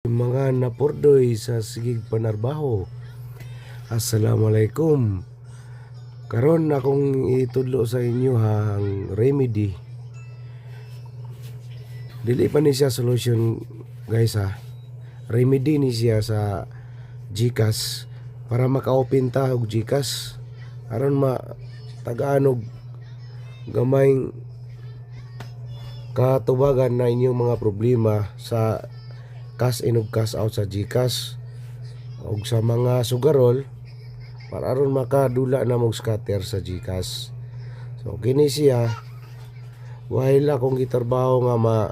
Mga napurdoy sa sigig panarbaho. Assalamualaikum. Karon akong itudlo sa inyo ang remedy. Dili pa ni siya solution, guys ha. Remedy ni siya sa GCash para maka-open ta og GCash aron tagaan og gamayng katubagan na inyong mga problema sa cash in ug cash out sa GCash ug sa mga sugarol para aron makadula na mong scatter sa GCash. So kini siya wahila akong gitrabaho nga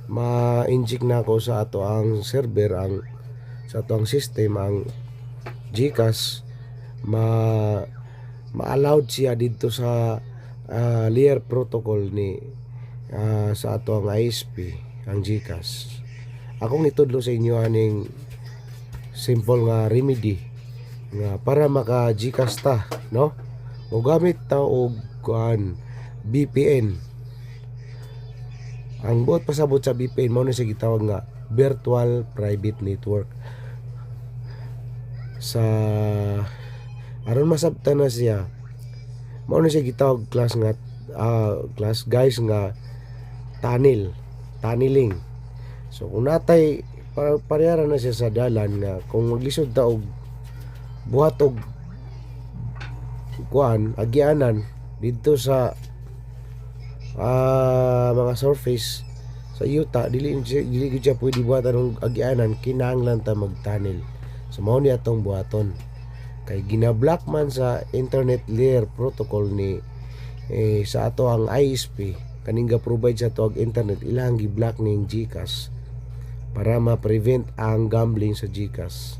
ma-inject na ako sa ato ang server, sa ato ang system, ang GCash ma-allowed siya dito sa layer protocol ni sa ato ang ISP, ang GCash. Akong itudlo sa inyo aning simple nga remedy nga para maka GCash ta, no? O gamit ta og VPN. Ang buot pasabot sa VPN mao na siya gitawag nga virtual private network. Sa aron masabtan na siya, mao na siya gitawag class guys nga tunneling. So kung natay parehara na siya sa dalan nga kung maglisod ta og buhat og agyanan dito sa mga surface sa yuta, dili gid siya pwede buhatan og agyanan, kinahanglan ta mag-tunnel. So mao ni atong buhaton kay gina-block man sa internet layer protocol ni sa ato ang ISP kaning ga-provide sa ato ang internet, ilang gi-block ning GCash para ma-prevent ang gambling sa GCash.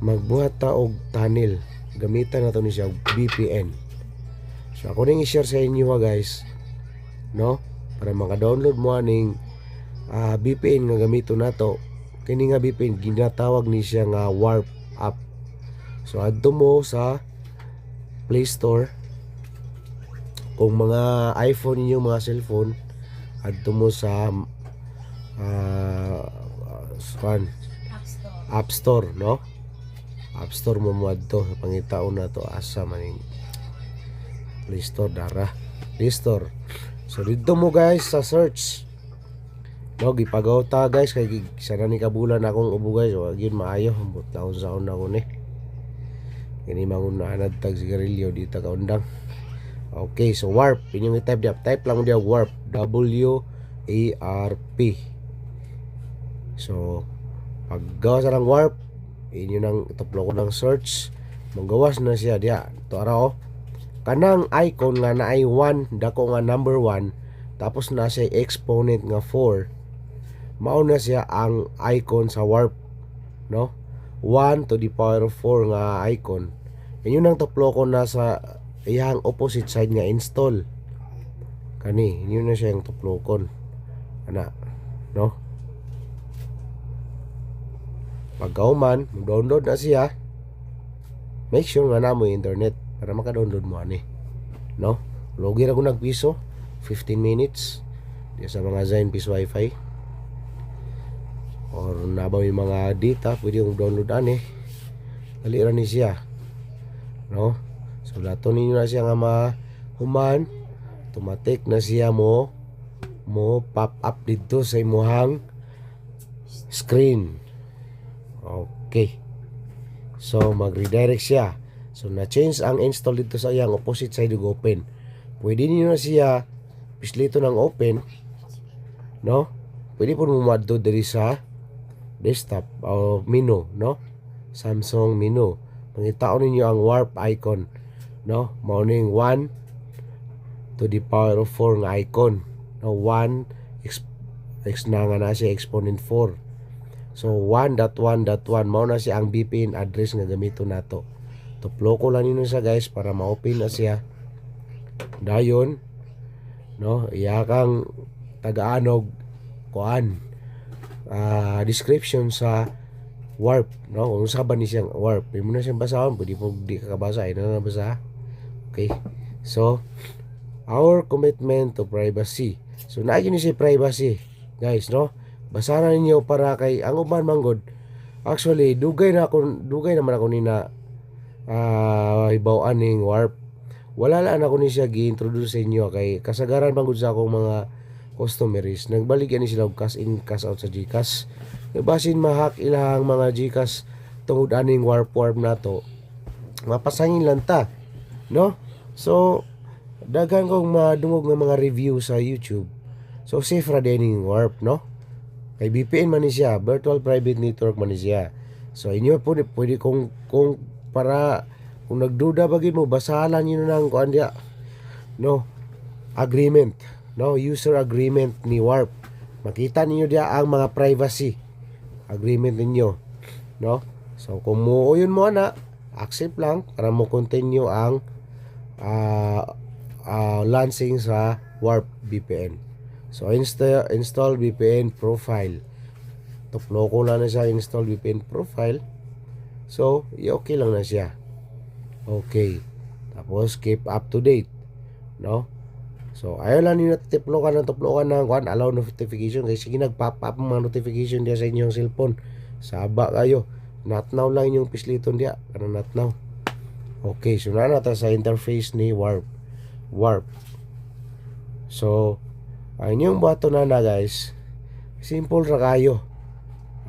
Magbuhat ta og tunnel, gamitan nato ni siya og VPN. So ako ning i-share sa inyo guys, no, para maka-download mo aning VPN nga gamito nato. Kini nga VPN ginatawag ni siya nga Warp app. So adto mo sa Play Store. Kung mga iPhone niyo, mga cellphone, adto mo sa App Store, no? App Store mo adto sa pangitaon na to asa maning Play Store Play Store. So dito mo guys sa search, no, gipagaw ta guys kay sana ni kabulan akong ubo guys, wag yun maayo ambot taon sa ako ni kini manguna tag sigarilyo dito ka undang. Okay, so warp inyong type lang dia warp, WARP. So paggawa sa ng warp, inyo nang ituplo ko ng search, manggawas na siya diya. Ito araw, kanang icon nga na ay 1, dako nga number 1, tapos na siya exponent nga 4, mao na siya ang icon sa warp, no? 1 to the power of 4 nga icon. Inyo nang tuplo ko na sa iyang opposite side nga install. Kani, inyo na siya yung tuplokon. Ana, no? Pagkauman, download na siya. Make sure nga na mo internet para maka-download mo ani, no? Login ako nagpiso 15 minutes di sa mga Zain Peace Wi-Fi or nabaw yung mga data pwede yung download ani. Dali ra ni siya, no? So dato ninyo na siya nga mahuman, automatic na siya mo pop up dito sa imuhang screen. Okay, so mag-redirect siya. So na-change ang install dito sa iyang opposite side ug open. Pwede niyo na siya pislito ng open, no? Pwede po mo madto diri sa desktop o menu, no? Samsung menu. Pangitaon ninyo ang warp icon, no? Mao ning 1 to the power of 4 nga icon. No, 1 x na nga na siya exponent 4. So 1.1.1 mao na siya ang VPN address nga gamito nato. Tuplo ko lang ninyo siya guys para ma-open na siya. Dayon, no, iya kang taga-anog description sa warp, no, kung saban ni siyang warp, mo na siyang basahon, pwede po di kakabasa, ina na basa. Okay, so our commitment to privacy. So naagin ni si privacy guys, no? basahan ninyo para kay ang uban manggod. Actually, dugay naman ako nina hibaw-an ning warp. Wala lang ako ni siya gi-introduce sa inyo kay kasagaran manggod sa akong mga customers. Nagbalik yan sila og cash in cash out sa GCash. Basin mahak ilang mga GCash tungod aning warp nato. Mapasangin lang ta, no? So daghan kong madungog nga mga review sa YouTube. So safe ra din ning warp, no? Kay VPN man ni siya, virtual private network man ni siya. So inyo pwede kung para kung nagduda bagid mo, basahan niyo na ang kuan dia, no, agreement, no, user agreement ni warp. Makita niyo dia ang mga privacy agreement ninyo, no? So kung muuyon mo na, accept lang para mo continue ang launching sa warp VPN. So install VPN profile. Tuplo ko na siya install VPN profile. So okay lang na siya. Okay. Tapos keep up to date, no? So ayaw lang nyo tuplokan ng kuan, allow notification kasi sige nag-pop up mga notification dia sa inyong cellphone. Saba kayo. Not now lang yung pisliton dia. Ano not now? Okay, so na ta sa interface ni warp. So inyong bato na guys. Simple ra kayo.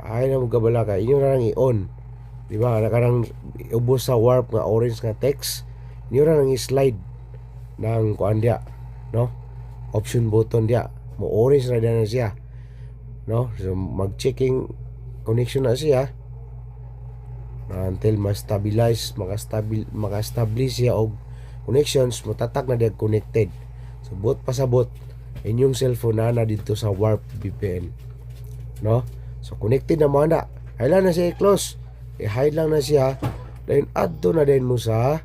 Ay na mo gabala ka. Inyo na lang i-on. Di ba? Nakarang ubos sa warp nga orange nga text. Inyo na lang i-slide ng kuan dia, no? Option button dia. Mo orange na siya. No? So mag-checking connection na siya. Until maka-establish siya og connections, matatak na dia connected. So bot pasabot inyong cellphone na dito sa warp VPN, no? So connected na mo na. Haylan na siya i-close. I-hide lang na siya. Then add to na din mo sa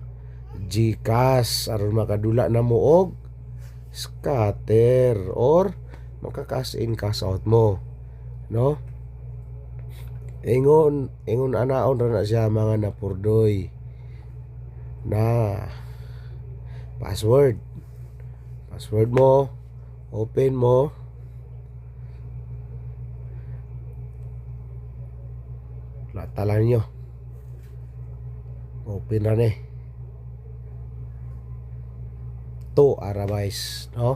GCash aron makadula na mo og scatter or maka-cash in cash out mo, no? Ingon anaon ra na siya mga napurdoy na password mo, open mo, latalan nyo, open na ni to arabais, no?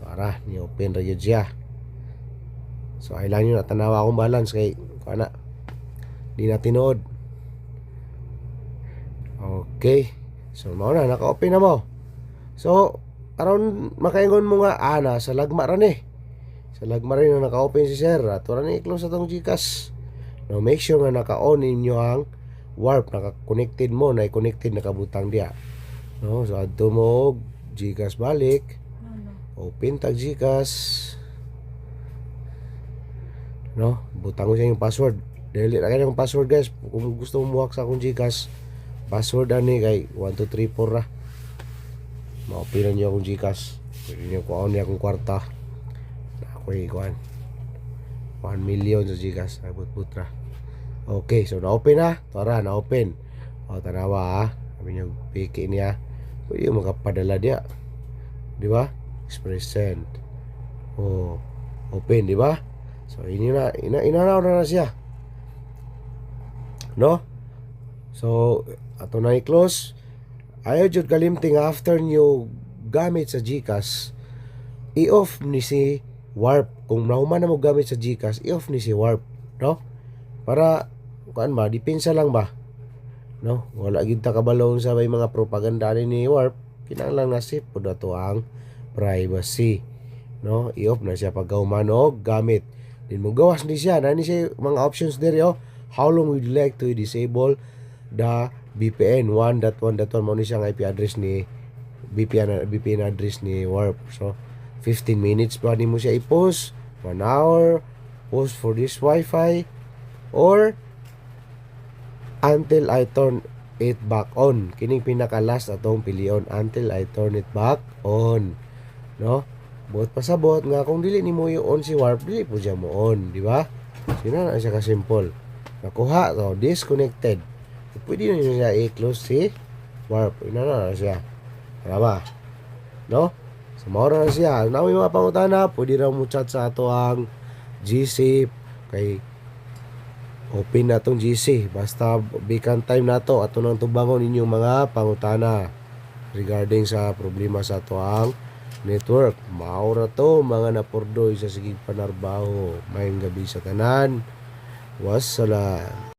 To ara ni open ra yun siya. So ay lang nyo natanawa akong balance kay kana di na tinood. Okay, so mao na naka-open na mo. So aron makaingon mo nga sa lagma ra ni. Sa lagma rin na naka-open si sir. Ato ra ni i-close atong GCash. Now make sure nga naka-on ninyo ang warp, naka-connected mo, na i-connected nakabutang diya. No, so adto mo GCash balik. Open tag GCash. No, butang mo siya yung password. Delete na kayo yung password guys. Kung gusto mo muhak sa akong GCash, password ani kay 1234 ra. Ma-openan niyo akong GCash. Pwede niyo kuhaon niya akong kwarta. Ako'y kuhan 1 million sa GCash. Ay but-butra. Okay, so na-open na. Tara, na-open. O, tanawa ha. Sabi niyo, piki niya. Pwede yung makapadala diya. Di ba? Express send. O, open, di ba? So, inanaw na siya. No? So, ato na i-close. Ayaw jud kalimting after nyo gamit sa GCash, i-off ni si warp. Kung nahuman na mo gamit sa GCash, i-off ni si warp, no? Para kuan ba, depensa lang ba, no? Wala gid ta kabalong sa may mga propaganda ni warp. Kinahanglan na safe pud ato ang privacy, no? I-off na siya pag human og gamit. Din mo gawas ni siya na ni siya mga options diri, oh. How long would you like to disable the VPN 1.1.1 mo ni siyang IP address ni VPN address ni warp. So 15 minutes pa ni mo siya i-post, 1 hour post for this wifi, or until I turn it back on. Kining pinaka last atong pilion, until I turn it back on, no? Buot pasabot nga kung dili nimo i-on si warp, dili po siya mo on, di ba? Sina na siya ka simple. Nakuha to, disconnected. Pwede na siya i-close si warp. Ina na siya. Kaya ba? No? So, maura na siya. Na may mga pangutana, pwede na mo chat sa ato ang GC kay open na tong GC basta bikan time nato ato nang tubangon inyong mga pangutana regarding sa problema sa ato ang network. Mao ra to mga napurdoy sa sigig panarbaho. Mayong gabi sa tanan. Wassalam.